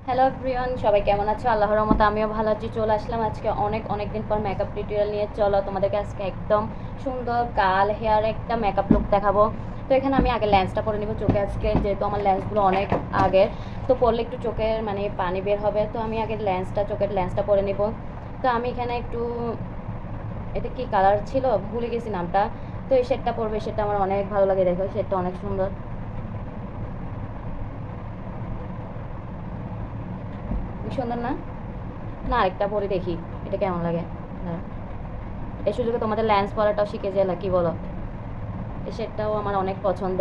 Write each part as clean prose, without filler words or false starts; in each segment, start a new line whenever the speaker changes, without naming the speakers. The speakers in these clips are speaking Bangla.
হ্যালো এভরিওয়ান, সবাই কেমন আছো? আল্লাহর রহমতে আমিও ভালো আছি। চলে আসলাম আজকে অনেক দিন পর মেকআপ টিউটোরিয়াল নিয়ে। চলো তোমাদেরকে আজকে একদম সুন্দর কাল হেয়ার একটা মেকআপ লুক দেখাবো। তো এখানে আমি আগে লেন্সটা পরে নিব চোখে, আজকে যেহেতু আমার লেন্সগুলো অনেক আগের, তো পরলে একটু চোখের মানে পানি বের হবে, তো আমি আগে চোখের লেন্সটা পরে নিব। তো আমি এখানে একটু, এটা কি কালার ছিল ভুলে গেছি নামটা, তো এই শেডটা পরবে, সেটা আমার অনেক ভালো লাগে। দেখো শেডটা অনেক সুন্দর, সুন্দর না? না, আরেকটা পরে দেখি এটা কেমন লাগে। এই সুযোগে তোমাদের লেন্স পরাটাও শিখে গেলে, কি বলো? এই শেডটাও আমার অনেক পছন্দ।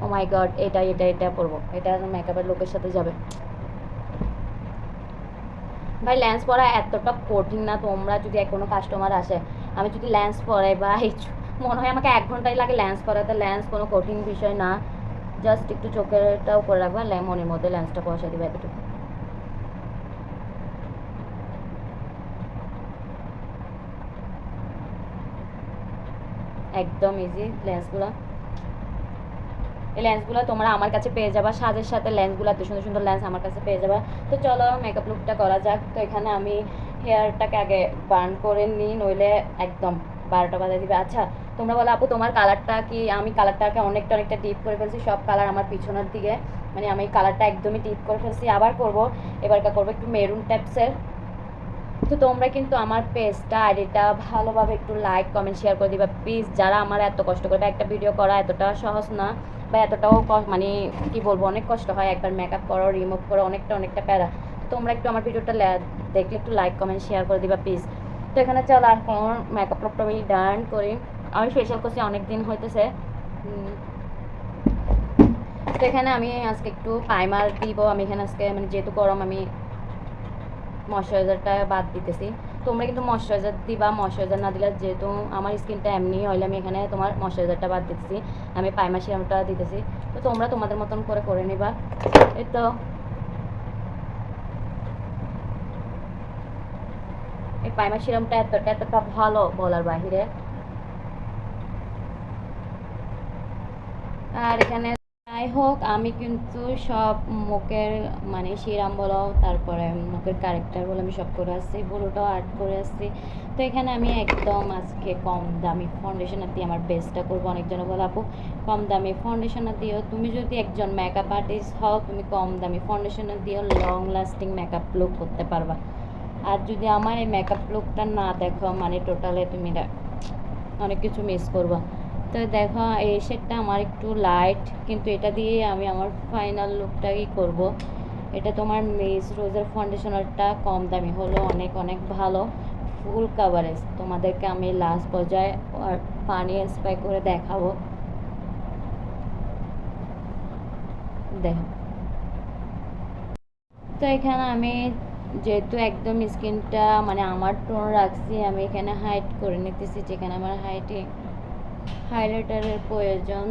ও মাই গড, এটা পরবো, এটা মেকআপের লুকের সাথে যাবে। ভাই লেন্স পরা এতটা কঠিন না। তোমরা যদি কোনো কাস্টমার আসে, আমি যদি লেন্স পরাই ভাই, মনে হয় আমাকে 1 ঘন্টাই লাগে লেন্স পরাতে। লেন্স কোনো কঠিন বিষয় না, জাস্ট একটু চোখেরটা উপরে রাখবা, লেমনের মধ্যে লেন্সটা বসা দিবে, এতটুকু। একদম ইজি লেন্সগুলো। এই লেন্সগুলো তোমরা আমার কাছে পেয়ে যাবা, সাজের সাথে লেন্সগুলো, এত সুন্দর সুন্দর লেন্স আমার কাছে পেয়ে যাবা। তো চলো মেকআপ লুকটা করা যাক। তো এখানে আমি হেয়ারটাকে আগে বার্ন করে নিই, নইলে একদম 12টা বাজে দিবে। আচ্ছা, তোমরা বলো আপু তোমার কালারটা কি? আমি কালারটাকে অনেকটা ডিপ করে ফেলছি, সব কালার আমার পিছনের দিকে, মানে আমি কালারটা একদমই ডিপ করে ফেলছি। আবার করব, এবারটা করবো একটু মেরুন টাইপসের। তো তোমরা কিন্তু আমার পেজটা আইডিটা ভালোভাবে একটু লাইক কমেন্ট শেয়ার করে দিবা প্লিজ। যারা আমার এত কষ্ট করবে, একটা ভিডিও করা এতটা সহজ না, বা এতটাও মানে কি বলবো, অনেক কষ্ট হয় একবার মেকআপ করো, রিমুভ করো, অনেকটা প্যারা। তোমরা একটু আমার ভিডিওটা দেখলে একটু লাইক কমেন্ট শেয়ার করে দিবা প্লিজ। তো এখানে চল আর কোন মেকআপ লুকটা আমি ডান করি। আমি ফেশিয়াল করছি অনেক দিন হইতেছে। তো এখানে আমি আজকে একটু প্রাইমার দিব। আমি এখানে আজকে মানে যেহেতু গরম, আমি ময়শ্চারাইজারটা বাদ দিতেছি। তোমরা কিন্তু ময়শ্চারাইজার দিবা, ময়শ্চারাইজার না দিলে, যেহেতু আমার স্কিনটা এমনি হইলে, আমি এখানে তোমার ময়শ্চারাইজারটা বাদ দিতেছি, আমি প্রাইমার সিরামটা দিতেছি। তো তোমরা তোমাদের মতন করে নিবা। এই তো এই প্রাইমার সিরামটা এতটা ভালো বলার বাহিরে। আর এখানে যাই হোক, আমি কিন্তু সব মুখের মানে সিরাম বলো, তারপরে মুখের কারেক্টার বলো, আমি সব করে আসছি, ব্লুটাও আর্ট করে আসছি। তো এখানে আমি একদম আজকে কম দামি ফাউন্ডেশনার দিয়ে আমার বেস্টটা করবো। অনেকজন বলো আপু কম দামি ফাউন্ডেশনার দিও, তুমি যদি একজন মেকআপ আর্টিস্ট হও, তুমি কম দামি ফাউন্ডেশনার দিও লং লাস্টিং মেকআপ লুক করতে পারবা। আর যদি আমার এই মেকআপ লুকটা না দেখো, মানে টোটালে তুমি অনেক কিছু মিস করবা। তো দেখো এই শেডটা আমার একটু লাইট, কিন্তু এটা দিয়ে আমি আমার ফাইনাল লুকটাই করব। এটা তোমার মিস রোজের ফাউন্ডেশনারটা কম দামি হলো, অনেক ভালো, ফুল কাভারেজ। তোমাদেরকে আমি লাস্ট পর্যায়ে আর পানি স্প্রে করে দেখাবো। দেখো, তো এখানে আমি যেহেতু একদম স্কিনটা মানে আমার টোন রাখছি, আমি এখানে হাইড করে নিতেছি যেখানে আমার হাইলাইটারের প্রয়োজন।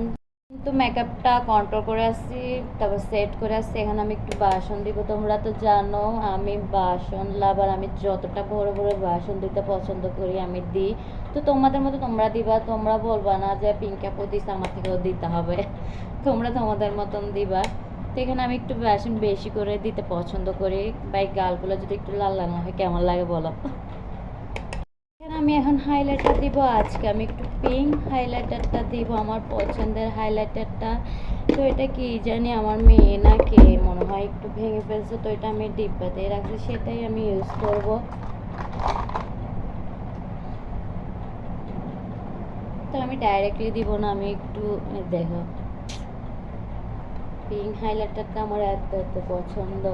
কিন্তু মেকআপটা কন্ট্রোল করে আসছি, তারপর সেট করে আসছি। এখানে আমি একটু বাসন দিব। তোমরা তো জানো আমি বাসন লাভার, আমি যতটা বড় বাসন দিতে পছন্দ করি আমি দিই। তো তোমাদের মতো তোমরা দিবা, তোমরা বলবা না যে পিঙ্ক আপু দিস, আমার থেকেও দিতে হবে। তোমরা তোমাদের মতন দিবা। তো এখানে আমি একটু বাসন বেশি করে দিতে পছন্দ করি, বাই গালগুলো যদি একটু লাল লাল না হয় কেমন লাগে বলো? এখানে আমি এখন হাইলাইটার দিব। আজকে আমি একটু পিঙ্ক হাইলাইটারটা দিব, আমার পছন্দের হাইলাইটারটা। তো এটা কি জানি আমার মেয়ে না কে মনে হয় একটু ভেঙে ফেলছে, তো এটা আমি ডিব্বাতেই রাখছি, সেটাই আমি ইউজ করব। তো আমি ডাইরেক্টলি দিব না, আমি একটু দেখো, পিঙ্ক হাইলাইটারটা আমার এত পছন্দ।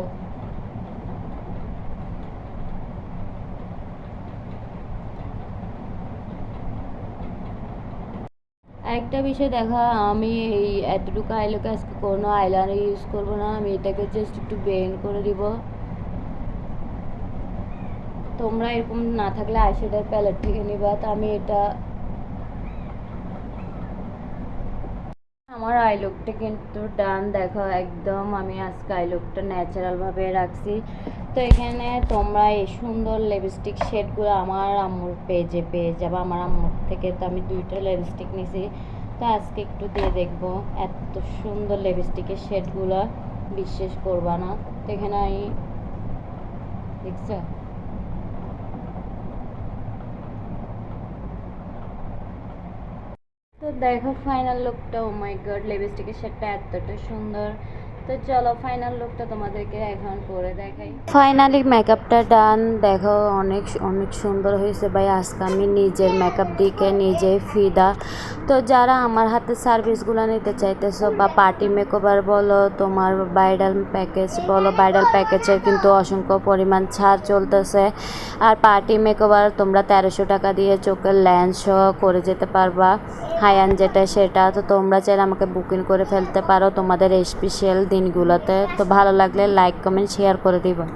আরেকটা বিষয় দেখা, আমি এই এতটুকু আইলোকে আজকে কোনো আইলাইনার ইউজ করব না, আমি এটাকে জাস্ট একটু বেন্ড করে দিব। তোমরা এরকম না থাকলে আইশ্যাডোর প্যালেট থেকে নিবা। তো আমি এটা, আমার আই লুকটা কিন্তু ডান। দেখো একদম আমি আজকে আই লুকটা ন্যাচারালভাবে রাখছি। তো এখানে তোমরা এই সুন্দর লিপস্টিক শেডগুলো আমার আম্মুর পেজে পেয়ে যাবে, আমার আম্মুর থেকে। তো আমি 2টা লিপস্টিক নিছি, তো আজকে একটু দিয়ে দেখবো। এত সুন্দর লিপস্টিকের শেডগুলো বিশ্বাস করবা না। তো এখানে আমি দেখছো তো দেখো ফাইনাল লুকটা। ও মাই গড, লিপস্টিকের শেডটা এতটা সুন্দর। তো চলো ফাইনাল লুকটা তোমাদেরকে এখন পরে দেখাই। ফাইনালি মেকআপটা ডান। দেখো অনেক অনেক সুন্দর হয়েছে ভাই। আজকে আমি নিজের মেকআপ দিকে নিজেই ফিদা। তো যারা আমার হাতে সার্ভিসগুলো নিতে চাইতেছো বা পার্টি মেকওভার বলো, তোমার ব্রাইডাল প্যাকেজ বলো, ব্রাইডাল প্যাকেজের কিন্তু অসংখ্য পরিমাণ ছাড় চলতেছে। আর পার্টি মেকওভার তোমরা 1300 টাকা দিয়ে চোখের লেন্স সহ করে যেতে পারবা, হায়ান যেটা সেটা। তো তোমরা চাইলে আমাকে বুকিং করে ফেলতে পারো তোমাদের স্পেশাল দিনগুলোতে। তো ভালো লাগলে লাইক কমেন্ট শেয়ার করে দিবা।